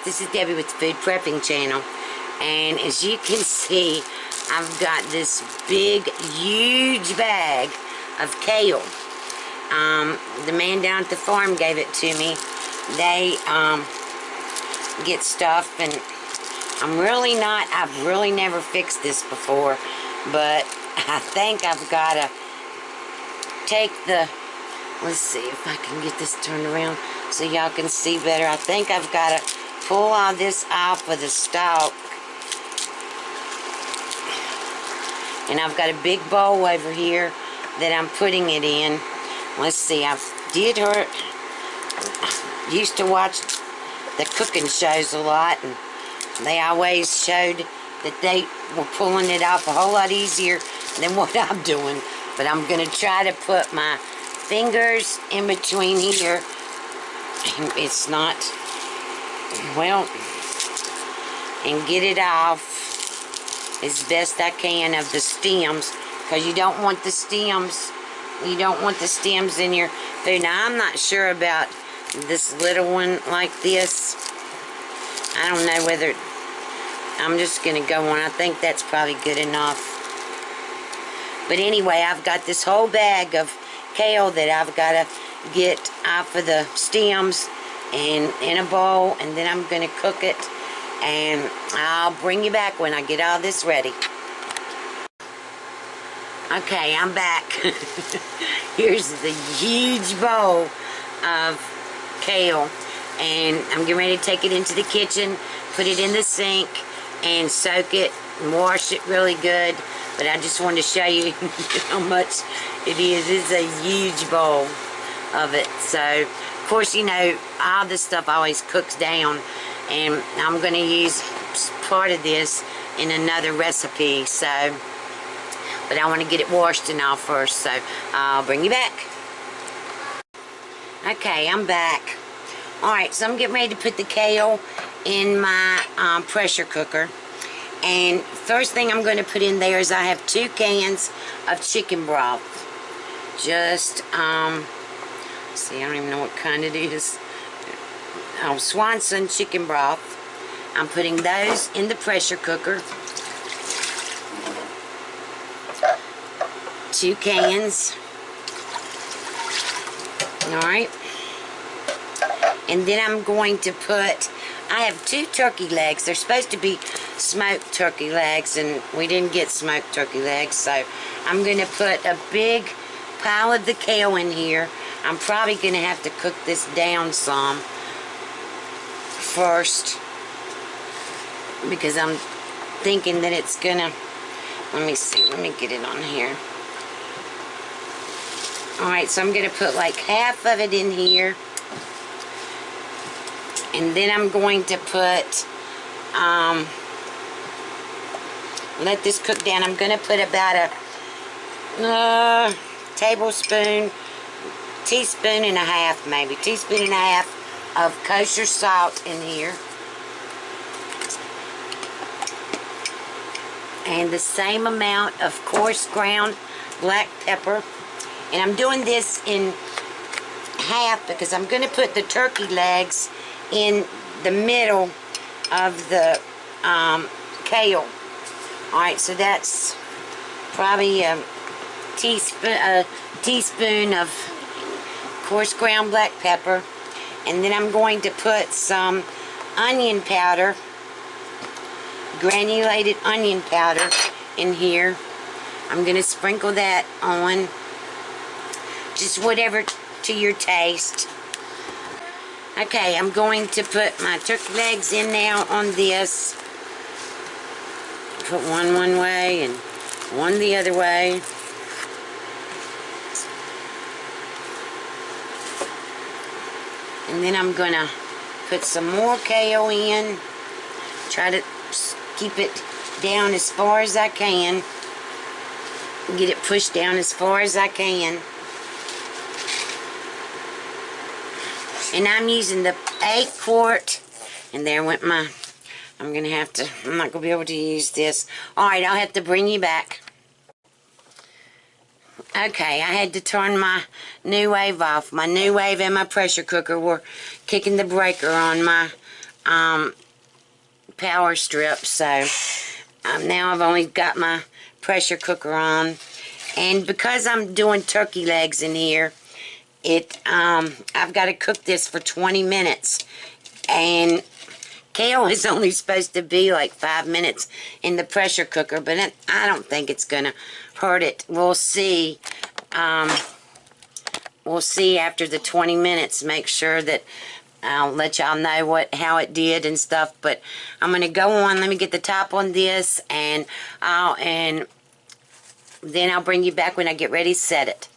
This is Debbie with the Food Prepping channel, and as you can see, I've got this big, huge bag of kale. The man down at the farm gave it to me. They get stuff, and I've really never fixed this before, but I think I've got to take the, let's see if I can get this turned around so y'all can see better. I think I've got to pull all this off of the stalk. And I've got a big bowl over here that I'm putting it in. Let's see, I used to watch the cooking shows a lot, and they always showed that they were pulling it off a whole lot easier than what I'm doing. But I'm going to try to put my fingers in between here. It's not, well, and get it off as best I can of the stems, because you don't want the stems in your food. Now, I'm not sure about this little one like this. I don't know whether, I'm just going to go on. I think that's probably good enough. But anyway, I've got this whole bag of kale that I've got to get off of the stems and in a bowl, and then I'm going to cook it, and I'll bring you back when I get all this ready. Okay, I'm back. Here's the huge bowl of kale, and I'm getting ready to take it into the kitchen, put it in the sink, and soak it and wash it really good. But I just wanted to show you how much it is. It's a huge bowl of it. So, of course, you know, all this stuff always cooks down, and I'm going to use part of this in another recipe. So, but I want to get it washed and all first, so I'll bring you back. Okay, I'm back. Alright, so I'm getting ready to put the kale in my pressure cooker. And first thing I'm going to put in there is I have 2 cans of chicken broth. Just, see, I don't even know what kind it is. Oh, Swanson chicken broth. I'm putting those in the pressure cooker. 2 cans. Alright. And then I'm going to put, I have 2 turkey legs. They're supposed to be smoked turkey legs, and we didn't get smoked turkey legs, so I'm going to put a big pile of the kale in here. I'm probably going to have to cook this down some first, because I'm thinking that it's going to, let me see, let me get it on here. Alright, so I'm going to put like half of it in here. And then I'm going to put, let this cook down. I'm going to put about a teaspoon and a half maybe, teaspoon and a half of kosher salt in here. And the same amount of coarse ground black pepper. And I'm doing this in half because I'm going to put the turkey legs in the middle of the kale. Alright, so that's probably a teaspoon of coarse ground black pepper. And then I'm going to put some onion powder, granulated onion powder in here. I'm going to sprinkle that on, just whatever to your taste. Okay, I'm going to put my turkey legs in now on this. Put one way and one the other way. And then I'm going to put some more kale in. Try to keep it down as far as I can. Get it pushed down as far as I can. And I'm using the 8-quart, and there went my, I'm not going to be able to use this. Alright, I'll have to bring you back. Okay, I had to turn my new wave off. My new wave and my pressure cooker were kicking the breaker on my power strip. So now I've only got my pressure cooker on, and because I'm doing turkey legs in here, I've got to cook this for 20 minutes, and kale is only supposed to be like 5 minutes in the pressure cooker, but I don't think it's gonna hurt it. We'll see. We'll see after the 20 minutes. Make sure that I'll let y'all know how it did and stuff. But I'm gonna go on. Let me get the top on this, and then I'll bring you back when I get ready to set it.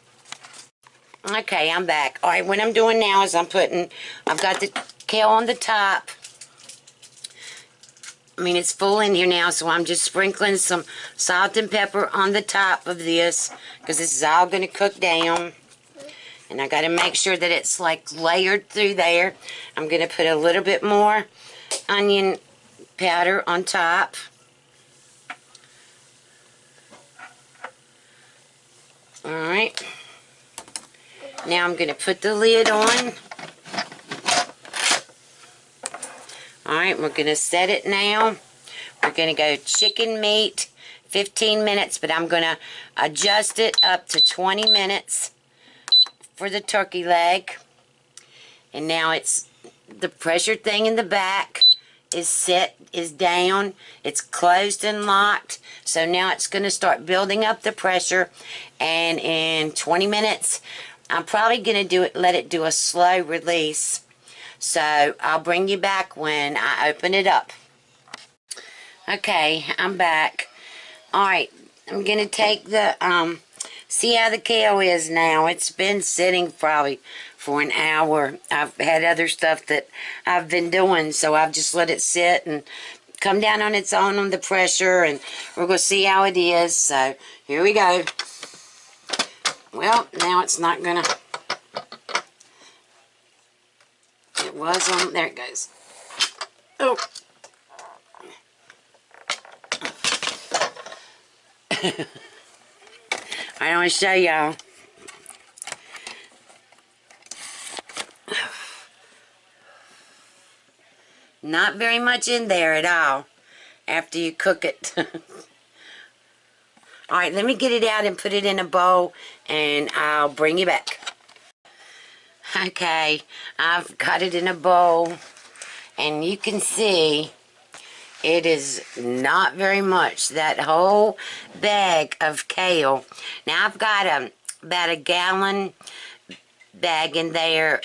Okay, I'm back. All right, what I'm doing now is I've got the kale on the top. I mean, it's full in here now, so I'm just sprinkling some salt and pepper on the top of this, because this is all going to cook down. And I got to make sure that it's like layered through there. I'm going to put a little bit more onion powder on top. Alright. Now I'm going to put the lid on. Alright, we're going to set it now. We're going to go chicken meat, 15 minutes, but I'm going to adjust it up to 20 minutes for the turkey leg. And now it's the pressure thing in the back is down. It's closed and locked. So now it's going to start building up the pressure, and in 20 minutes I'm probably going to let it do a slow release. So I'll bring you back when I open it up. Okay, I'm back. Alright, I'm going to take the, see how the kale is now. It's been sitting probably for an hour. I've had other stuff that I've been doing, so I've just let it sit and come down on its own on the pressure, and we're going to see how it is. So, here we go. Well, now it's not going to... It was on... There it goes. Oh. I want to show y'all. Not very much in there at all after you cook it. Alright, let me get it out and put it in a bowl, and I'll bring you back. Okay, I've got it in a bowl, and you can see it is not very much. That whole bag of kale. Now I've got about a gallon bag in there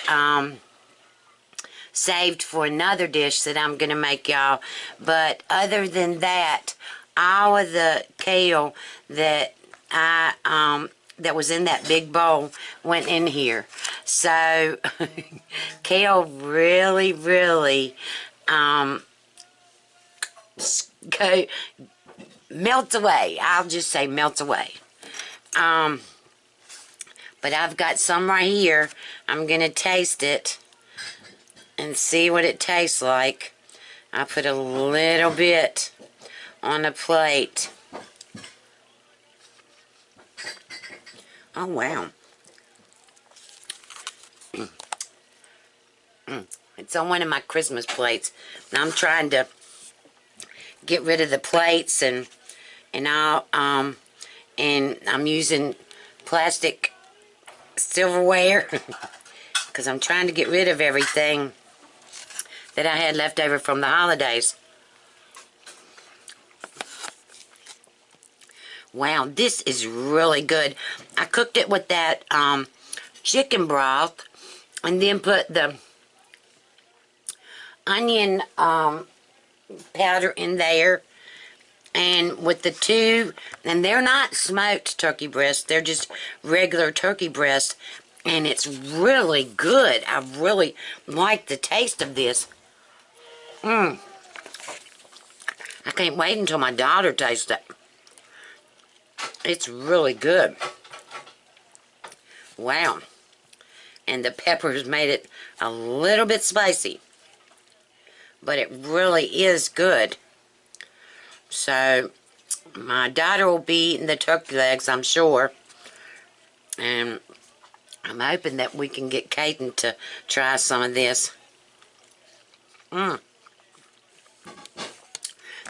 saved for another dish that I'm going to make, y'all. But other than that, all of the kale that that was in that big bowl went in here. So kale really melts away. I'll just say melts away. But I've got some right here. I'm gonna taste it and see what it tastes like. I put a little bit on a plate. Oh wow. It's on one of my Christmas plates. Now I'm trying to get rid of the plates, and I'm using plastic silverware because I'm trying to get rid of everything that I had left over from the holidays. Wow, this is really good. I cooked it with that chicken broth, and then put the onion powder in there, and with the two, and they're not smoked turkey breasts, they're just regular turkey breasts, and it's really good. I really like the taste of this. I can't wait until my daughter tastes it. It's really good. Wow. And the peppers made it a little bit spicy, but it really is good. So my daughter will be eating the turkey legs, I'm sure, and I'm hoping that we can get Caden to try some of this.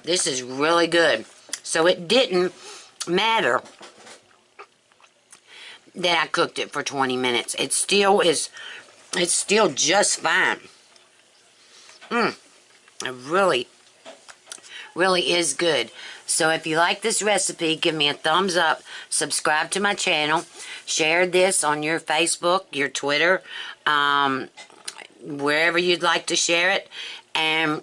This is really good. So it didn't matter that I cooked it for 20 minutes. It still is, it's still just fine. It really, really is good. So if you like this recipe, give me a thumbs up, subscribe to my channel, share this on your Facebook, your Twitter, wherever you'd like to share it. And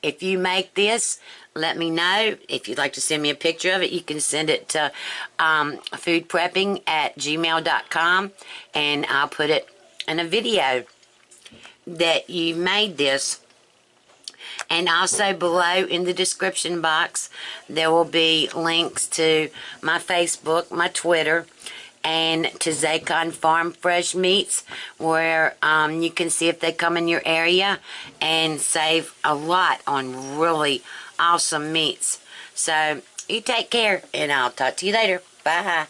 if you make this, let me know. If you'd like to send me a picture of it, you can send it to foodprepping@gmail.com, and I'll put it in a video that you made this. And also below in the description box, there will be links to my Facebook, my Twitter, and to Zacon Farm Fresh Meats, where you can see if they come in your area and save a lot on really awesome meats. So you take care, and I'll talk to you later. Bye.